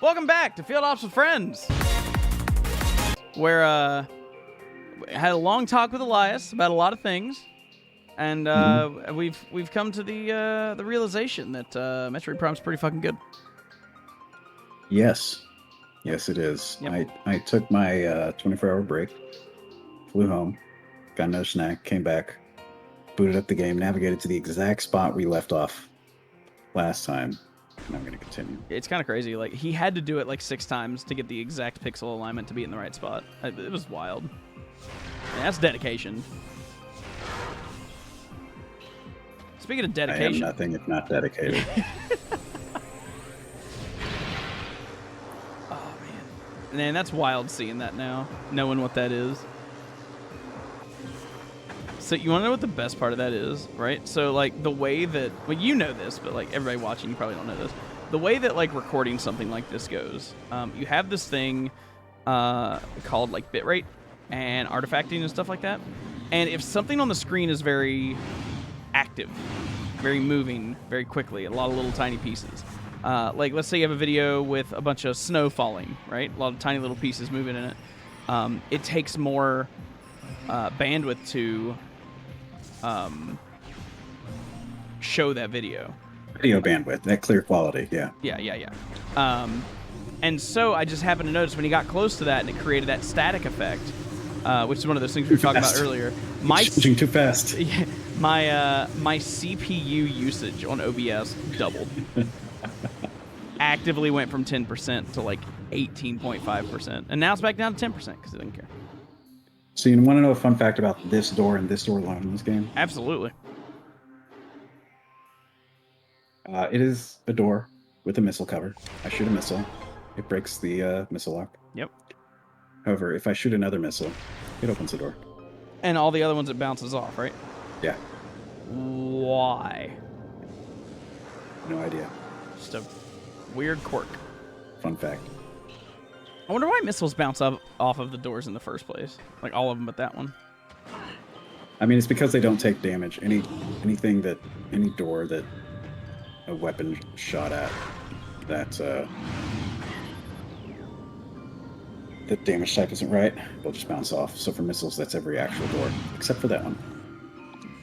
Welcome back to Field Ops with Friends, where I had a long talk with Elias about a lot of things, and we've come to the realization that Metroid Prime's pretty fucking good. Yes, it is. Yep. I took my 24-hour break, flew home, got another snack, came back, booted up the game, navigated to the exact spot we left off last time. And I'm going to continue. It's kind of crazy. Like, he had to do it like 6 times to get the exact pixel alignment to be in the right spot. It was wild. Yeah, that's dedication. Speaking of dedication, I am nothing if not dedicated. Oh man, that's wild seeing that now, knowing what that is. So you want to know what the best part of that is, right? So like the way that, well, you know this, but like everybody watching, you probably don't know this. The way that like recording something like this goes, you have this thing called like bitrate and artifacting and stuff like that. And if something on the screen is very active, very moving, very quickly, a lot of little tiny pieces. Like let's say you have a video with a bunch of snow falling, right? A lot of tiny little pieces moving in it. It takes more bandwidth to show that video. Video bandwidth, that clear quality, yeah. Yeah. And so I just happened to notice when he got close to that and it created that static effect, which is one of those things we were talking about earlier. Changing too fast. My CPU usage on OBS doubled. Actively went from 10% to like 18.5%. And now it's back down to 10% because it didn't care. So you want to know a fun fact about this door and this door alone in this game? Absolutely. It is a door with a missile cover. I shoot a missile. It breaks the missile lock. Yep. However, if I shoot another missile, it opens the door. And all the other ones it bounces off, right? Yeah. Why? No idea. Just a weird quirk. Fun fact. I wonder why missiles bounce up off of the doors in the first place. Like all of them but that one. I mean, it's because they don't take damage. Any door that a weapon shot at, that the damage type isn't right, they'll just bounce off. So for missiles, that's every actual door, except for that one.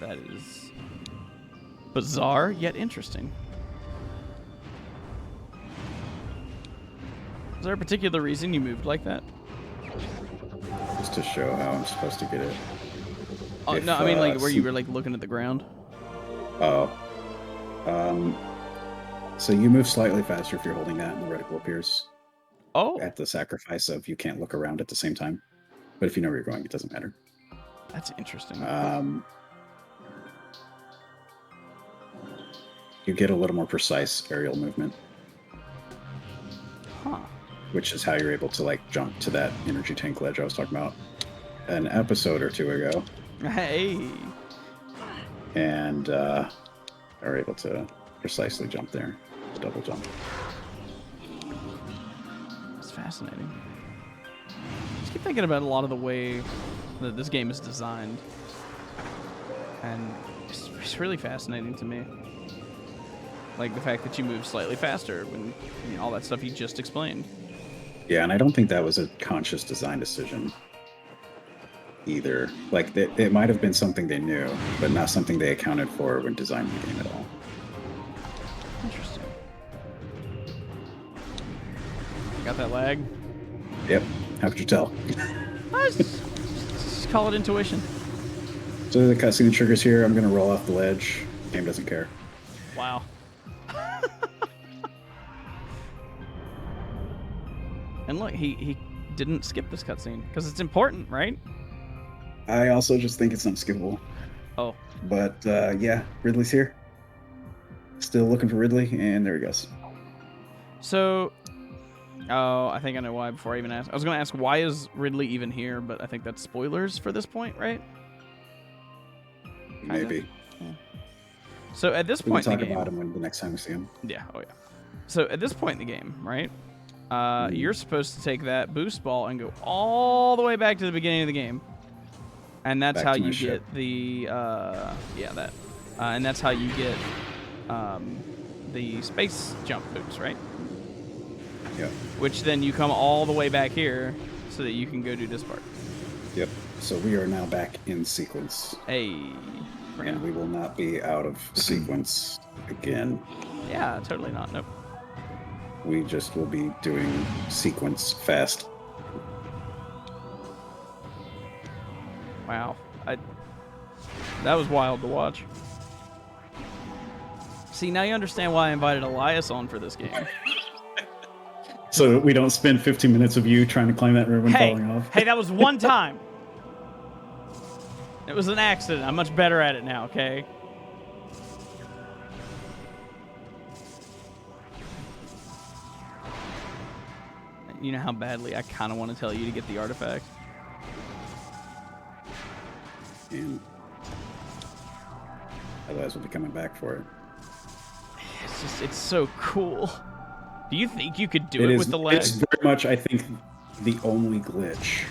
That is bizarre yet interesting. Is there a particular reason you moved like that? Just to show how I'm supposed to get it. Oh, no, I mean like where you were like looking at the ground. Oh. So you move slightly faster if you're holding that, and the reticle appears. Oh. At the sacrifice of you can't look around at the same time. But if you know where you're going, it doesn't matter. That's interesting. You get a little more precise aerial movement. Huh. Which is how you're able to like jump to that energy tank ledge I was talking about an episode or two ago. Hey. And are able to precisely jump there. The double jump. It's fascinating. I just keep thinking about a lot of the way that this game is designed. And it's really fascinating to me. Like the fact that you move slightly faster when all that stuff you just explained. Yeah, and I don't think that was a conscious design decision either. Like, it might have been something they knew, but not something they accounted for when designing the game at all. Interesting. Got that lag? Yep. How could you tell? Just call it intuition. So the cutscene triggers here. I'm going to roll off the ledge. Game doesn't care. Wow. And look, he didn't skip this cutscene because it's important, right? I also just think it's unskippable. Oh. But yeah, Ridley's here. Still looking for Ridley, and there he goes. So, I think I know why before I even ask. I was going to ask, why is Ridley even here? But I think that's spoilers for this point, right? Maybe. Yeah. So at this point in the game... We'll talk about him when the next time we see him. Yeah, oh yeah. So at this point in the game, right? You're supposed to take that boost ball and go all the way back to the beginning of the game. And that's how you get the, and that's how you get the space jump boots, right? Yeah. which then you come all the way back here so that you can go do this part. Yep. So we are now back in sequence. Hey. And we will not be out of sequence again. Yeah, totally not. Nope. We just will be doing sequence fast. Wow. That was wild to watch. See, now you understand why I invited Elias on for this game. So we don't spend 15 minutes of you trying to climb that river and falling off. Hey, that was one time. It was an accident. I'm much better at it now, okay? You know how badly I kind of want to tell you to get the artifact. And Elias will be coming back for it. It's so cool. Do you think you could do it with the lag? It's very much, I think, the only glitch.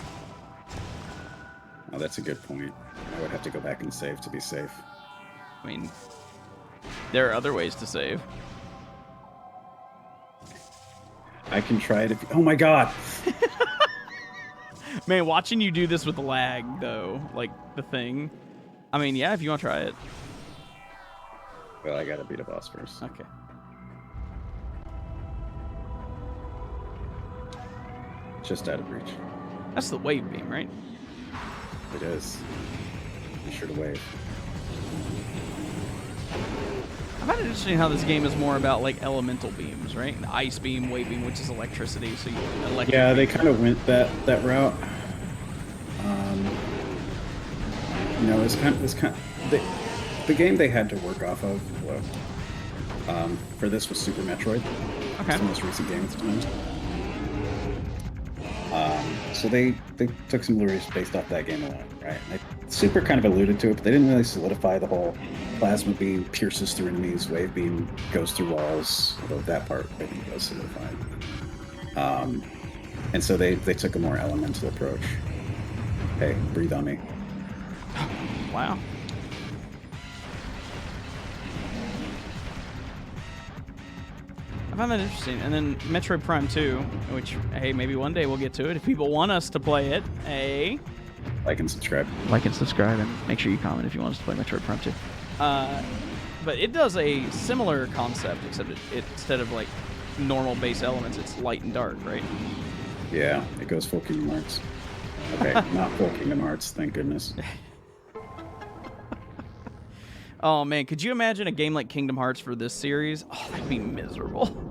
Oh, that's a good point. I would have to go back and save to be safe. I mean, there are other ways to save. I can try it if... Oh my god! Man, watching you do this with the lag, though, like the thing. I mean, yeah, if you want to try it. Well, I gotta beat a boss first. Okay. Just out of reach. That's the wave beam, right? It is. Be sure to wave. I find it interesting how this game is more about like elemental beams, right? The ice beam, wave beam, which is electricity. So you yeah, they kind of went that route. You know, it's kind of the game they had to work off of. For this was Super Metroid. Okay. It's the most recent game at the time. So they took some lyrics based off that game alone, right? Super kind of alluded to it, but they didn't really solidify the whole plasma beam pierces through enemies, wave beam goes through walls, although that part I think was solidified. And so they took a more elemental approach. Hey, breathe on me. Wow. I find that interesting. And then Metroid Prime 2, which, hey, maybe one day we'll get to it if people want us to play it. Hey. Like and subscribe. Like and subscribe, and make sure you comment if you want us to play Metroid Prime 2. But it does a similar concept, except instead of like normal base elements, it's light and dark, right? Yeah, it goes full Kingdom Hearts. Okay, not full Kingdom Hearts, thank goodness. Oh man, could you imagine a game like Kingdom Hearts for this series? Oh, that'd be miserable.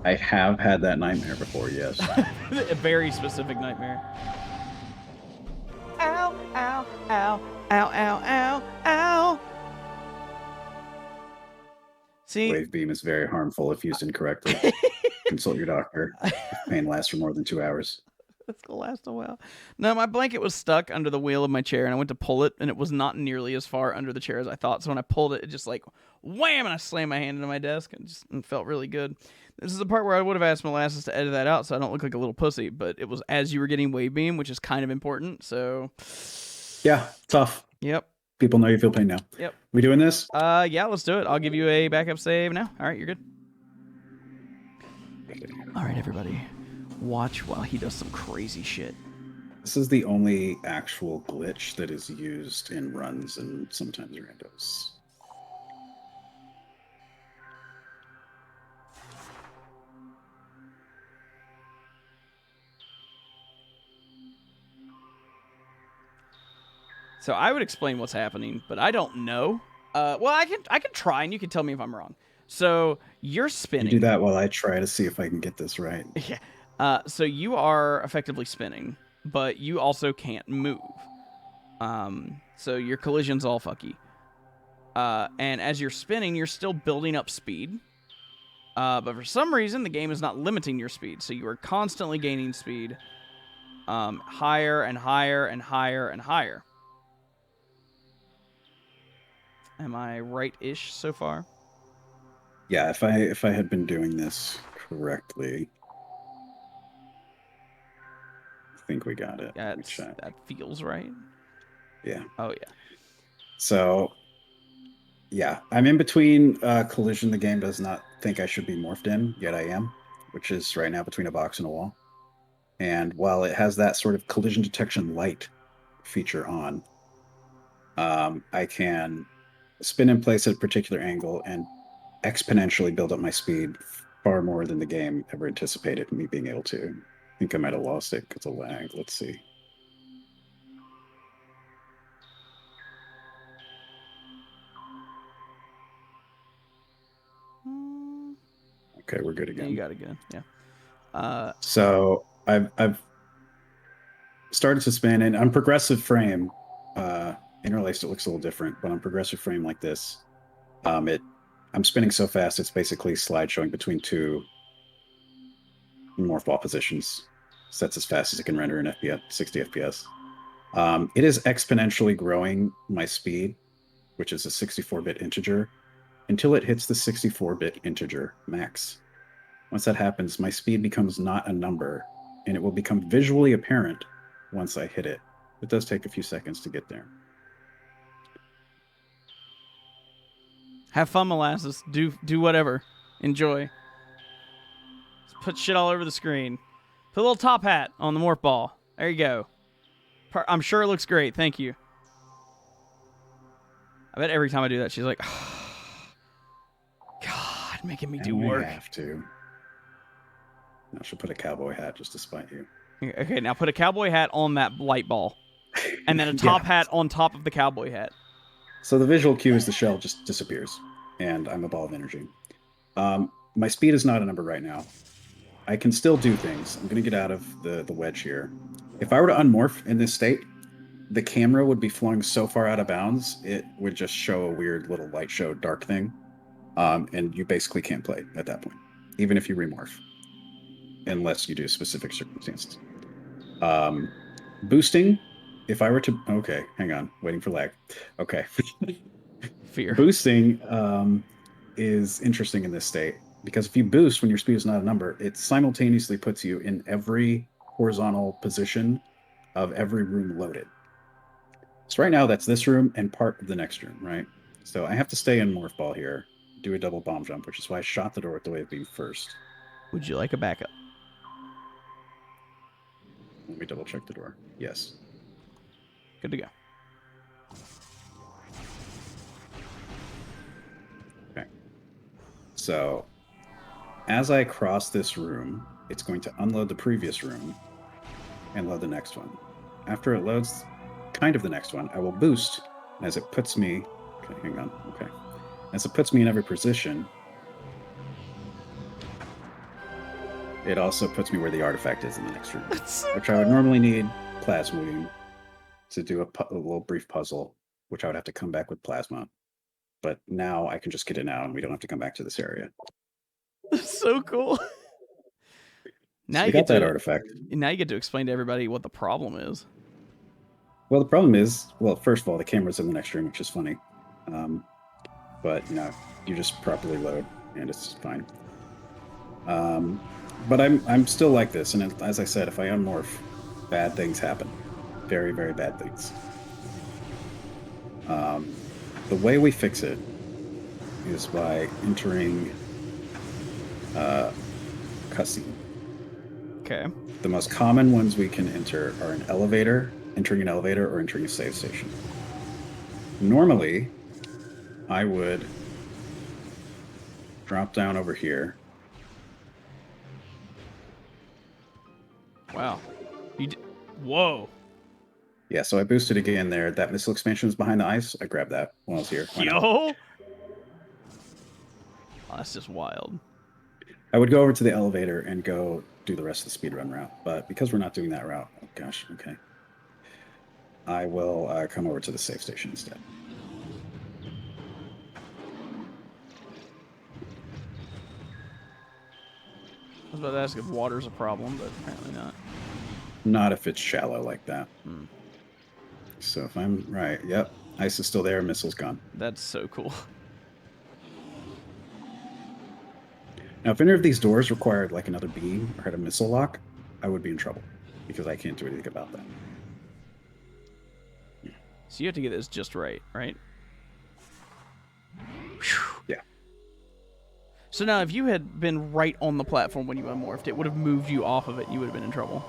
I have had that nightmare before, yes. A very specific nightmare. Ow, ow, ow, ow, ow, ow, ow. See? Wave beam is very harmful if used incorrectly. Consult your doctor. If pain lasts for more than 2 hours. That's gonna last a while. No, my blanket was stuck under the wheel of my chair, and I went to pull it, and it was not nearly as far under the chair as I thought. So when I pulled it, it just like wham, and I slammed my hand into my desk, and it felt really good. This is the part where I would have asked Molasses to edit that out so I don't look like a little pussy, but it was as you were getting wave beam, which is kind of important. So yeah, tough. Yep. People know you feel pain now. Yep. We doing this? Yeah, let's do it. I'll give you a backup save now. All right, you're good. All right, everybody. Watch while he does some crazy shit. This is the only actual glitch that is used in runs and sometimes randos. So I would explain what's happening, but I don't know. Well, I can try, and you can tell me if I'm wrong. So you're spinning. You do that while I try to see if I can get this right. Yeah. So you are effectively spinning, but you also can't move. So your collision's all fucky. And as you're spinning, you're still building up speed. But for some reason, the game is not limiting your speed. So you are constantly gaining speed, higher and higher and higher and higher. Am I right-ish so far? Yeah, if I had been doing this correctly, I think we got it. That feels right. Yeah. Oh yeah. So, yeah, I'm in between collision. The game does not think I should be morphed in, yet I am. which is right now between a box and a wall. And while it has that sort of collision detection light feature on, I can spin in place at a particular angle and exponentially build up my speed far more than the game ever anticipated me being able to. I think I might have lost it because of lag. Let's see. Okay, we're good Yeah, you again. got it good. Yeah. So I've started to spin, and on progressive frame, interlaced it looks a little different, but on progressive frame like this, I'm spinning so fast it's basically slide showing between two morph ball positions. So that's as fast as it can render in FPS, 60 FPS. It is exponentially growing my speed, which is a 64-bit integer, until it hits the 64-bit integer max. Once that happens, my speed becomes not a number, and it will become visually apparent once I hit it. It does take a few seconds to get there. Have fun, molasses. Do whatever. Enjoy. Just put shit all over the screen. Put a little top hat on the morph ball. There you go. I'm sure it looks great. Thank you. I bet every time I do that, she's like, oh, God, making me do work. I have to. I should put a cowboy hat just to spite you. Okay, now put a cowboy hat on that light ball. And then a top hat on top of the cowboy hat. So the visual cue is the shell just disappears, and I'm a ball of energy. My speed is not a number right now. I can still do things. I'm going to get out of the wedge here. If I were to unmorph in this state, the camera would be flowing so far out of bounds, it would just show a weird little light show dark thing. And you basically can't play at that point, even if you remorph, unless you do specific circumstances. Boosting, if I were to, okay, hang on, waiting for lag. Okay. Fear. Boosting is interesting in this state because if you boost when your speed is not a number, it simultaneously puts you in every horizontal position of every room loaded. So right now that's this room and part of the next room, right? So I have to stay in morph ball here, do a double bomb jump, which is why I shot the door with the wave beam first. Would you like a backup? Let me double check the door. Yes. Good to go. Okay. So as I cross this room, it's going to unload the previous room and load the next one. After it loads kind of the next one, I will boost as it puts me, okay, hang on, okay. As it puts me in every position, it also puts me where the artifact is in the next room, which I would normally need plasma beam to do a little brief puzzle, which I would have to come back with plasma. But now I can just get it now and we don't have to come back to this area. That's so cool. Now So you got get that to, artifact. Now you get to explain to everybody what the problem is. Well, the problem is, well, first of all, the camera's in the next room, which is funny. But, you know, you just properly load and it's fine. But I'm still like this. And as I said, if I unmorph, bad things happen. Very, very bad things. The way we fix it is by entering cutscene. Okay. The most common ones we can enter are an elevator, entering an elevator, or entering a save station. Normally, I would drop down over here. Wow. Whoa. Yeah, so I boosted again there. That missile expansion was behind the ice. I grabbed that when I was here. Yo. Oh, that's just wild. I would go over to the elevator and go do the rest of the speedrun route. But because we're not doing that route, oh gosh, okay. I will come over to the safe station instead. I was about to ask if water's a problem, but apparently not. Not if it's shallow like that. Hmm. So if I'm right, yep, ice is still there, missile's gone. That's so cool. Now, if any of these doors required like another beam or had a missile lock, I would be in trouble because I can't do anything about that. So you have to get this just right, right? Yeah. So now, if you had been right on the platform when you unmorphed, it would have moved you off of it. You would have been in trouble.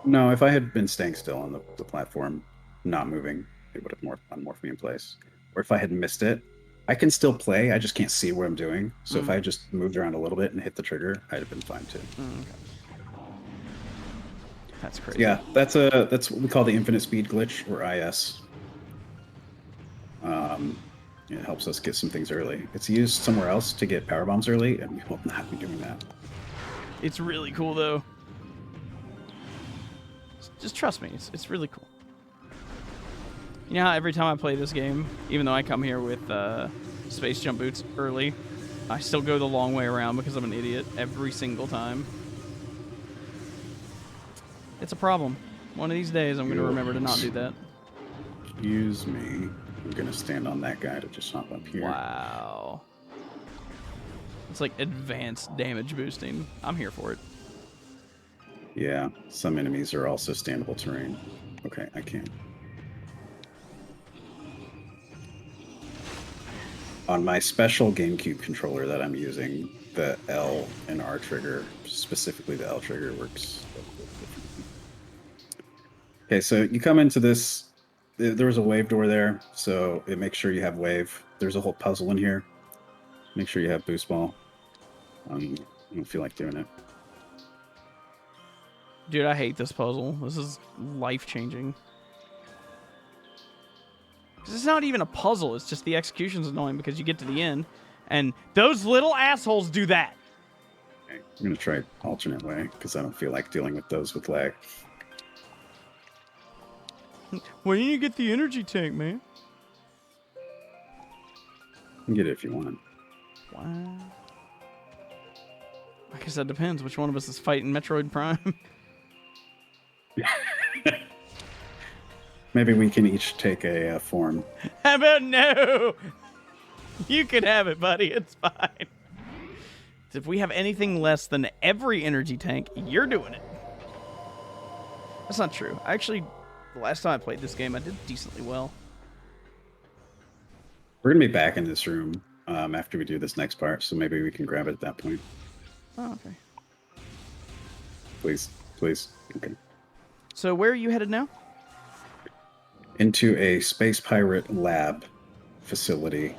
No, if I had been staying still on the platform, not moving, it would have unmorphed me in place. Or if I had missed it, I can still play. I just can't see what I'm doing. So if I had just moved around a little bit and hit the trigger, I'd have been fine too. Okay. That's crazy. Yeah, that's what we call the infinite speed glitch, or IS. It helps us get some things early. It's used somewhere else to get power bombs early, and we will not be doing that. It's really cool though. Just trust me, it's really cool. You know how every time I play this game, even though I come here with space jump boots early, I still go the long way around because I'm an idiot every single time. It's a problem. One of these days I'm going to remember to not do that. Excuse me. I'm going to stand on that guy to just hop up here. Wow. It's like advanced damage boosting. I'm here for it. Yeah, some enemies are also standable terrain. Okay, I can. On my special GameCube controller that I'm using, the L and R trigger, specifically the L trigger, works. Okay, so you come into this. There was a wave door there, so it makes sure you have wave. There's a whole puzzle in here. Make sure you have boost ball. I don't feel like doing it. Dude, I hate this puzzle. This is life-changing. It's not even a puzzle. It's just the execution's annoying because you get to the end, and those little assholes do that. Okay, I'm going to try alternate way because I don't feel like dealing with those with lag. When you get the energy tank, man? You can get it if you want. Wow. I guess that depends. Which one of us is fighting Metroid Prime? Maybe we can each take a form. How about no? You can have it, buddy. It's fine. If we have anything less than every energy tank, you're doing it. That's not true. Actually, the last time I played this game, I did decently well. We're going to be back in this room after we do this next part, so maybe we can grab it at that point. Oh, okay. Please, please. Okay. So where are you headed now? Into a space pirate lab facility.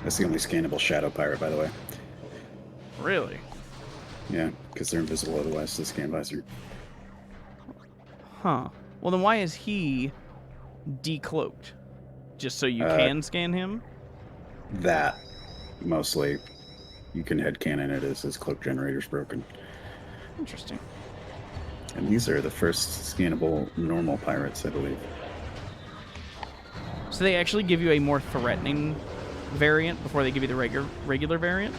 That's the only scannable shadow pirate, by the way. Really? Yeah, because they're invisible otherwise to the scan visor. Huh. Well, then why is he decloaked? Just so you can scan him? That, mostly. You can headcanon it as his cloak generator's broken. Interesting. And these are the first scannable normal pirates, I believe. So they actually give you a more threatening variant before they give you the regular variant?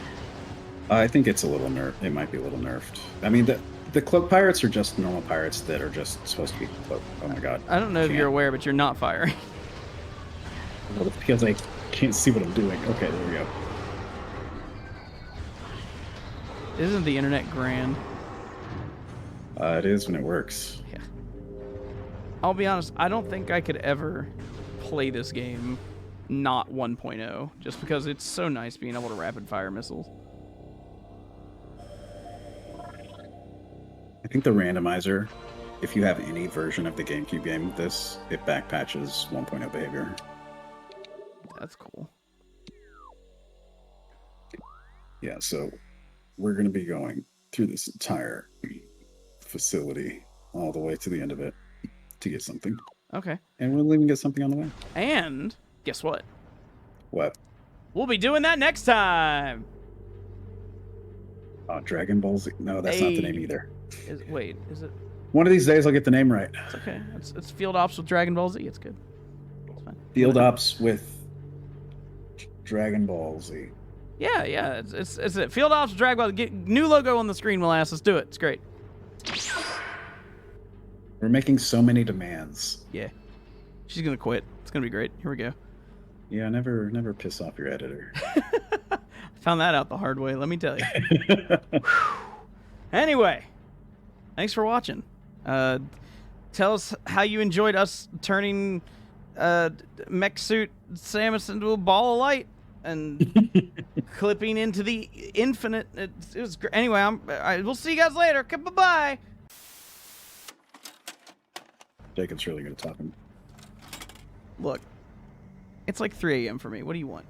I think it's a little nerfed. It might be a little nerfed. I mean, the cloak pirates are just normal pirates that are just supposed to be cloak. Oh my god. I don't know if you're aware, but you're not firing. Well, it's because I can't see what I'm doing. Okay, there we go. Isn't the internet grand? It is when it works. Yeah. I'll be honest, I don't think I could ever play this game not 1.0, just because it's so nice being able to rapid fire missiles. I think the randomizer, if you have any version of the GameCube game with this, it backpatches 1.0 behavior. That's cool. Yeah, so we're going to be going through this entire facility all the way to the end of it to get something. Okay. And we'll even get something on the way. And guess what? What? We'll be doing that next time. Dragon Ball Z? No, that's not the name either. Wait, is it? One of these days I'll get the name right. It's okay. It's Field Ops with Dragon Ball Z. It's good. It's fine. Field Ops with Dragon Ball Z. Yeah. It's it. Field Ops with Dragon Ball. Get new logo on the screen, Elias. Let's do it. It's great. We're making so many demands. Yeah. She's gonna quit. It's gonna be great. Here we go. Yeah, never piss off your editor. Found that out the hard way, let me tell you. Anyway, thanks for watching. Tell us how you enjoyed us turning Mech Suit Samus into a ball of light and clipping into the infinite. It was anyway. We'll see you guys later. Okay, bye-bye. Jacob's really good at talking. Look, it's like 3 a.m. for me. What do you want?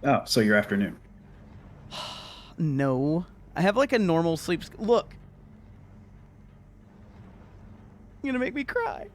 Oh, so your afternoon. No, I have like a normal sleep. Look, you're gonna make me cry.